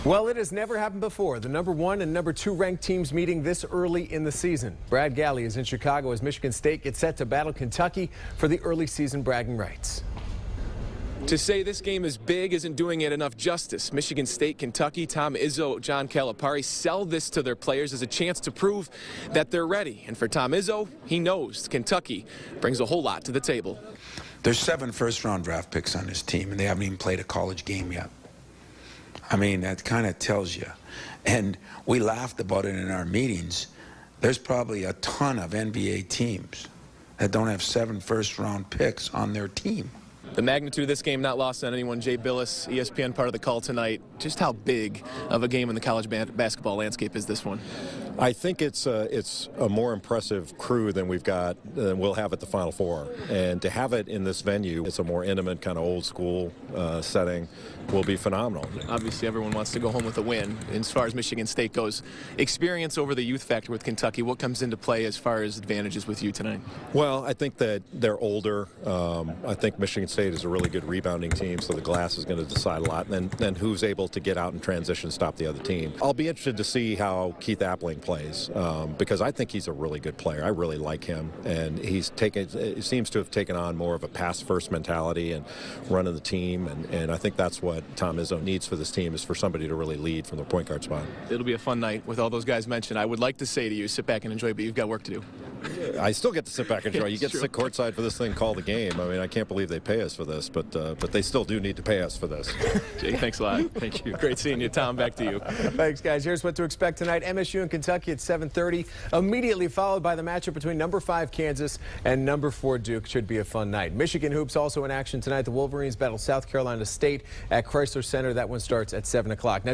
Well, it has never happened before. The #1 and #2 ranked teams meeting this early in the season. Brad Galli is in Chicago as Michigan State gets set to battle Kentucky for the early season bragging rights. To say this game is big isn't doing it enough justice. Michigan State, Kentucky, Tom Izzo, John Calipari sell this to their players as a chance to prove that they're ready. And for Tom Izzo, he knows Kentucky brings a whole lot to the table. There's 7 first-round draft picks on this team, and they haven't even played a college game yet. I mean, that kind of tells you. And we laughed about it in our meetings. There's probably a ton of NBA teams that don't have 7 first-round picks on their team. The magnitude of this game not lost on anyone. Jay Billis, ESPN, part of the call tonight. Just how big of a game in the college basketball landscape is this one? I think it's a more impressive crew than we'll have at the Final Four. And to have it in this venue, it's a more intimate kind of old school setting, will be phenomenal. Obviously, everyone wants to go home with a win. As far as Michigan State goes, experience over the youth factor with Kentucky, what comes into play as far as advantages with you tonight? Well, I think that they're older. I think Michigan State is a really good rebounding team, so the glass is going to decide a lot. And then who's able to get out and transition, stop the other team. I'll be interested to see how Keith Appling plays because I think he's a really good player. I really like him, and he seems to have taken on more of a pass-first mentality and running the team, and I think that's what Tom Izzo needs for this team, is for somebody to really lead from the point guard spot. It'll be a fun night with all those guys mentioned. I would like to say to you, sit back and enjoy, but you've got work to do. I still get to sit back and enjoy. You get to sit courtside for this thing called the game. I mean, I can't believe they pay us for this, but they still do need to pay us for this. Jay, thanks a lot. Thank you. Great seeing you. Tom, back to you. Thanks, guys. Here's what to expect tonight. MSU and Kentucky at 7:30, immediately followed by the matchup between #5 Kansas and #4 Duke. Should be a fun night. Michigan hoops also in action tonight. The Wolverines battle South Carolina State at Chrysler Center. That one starts at 7 o'clock. Now,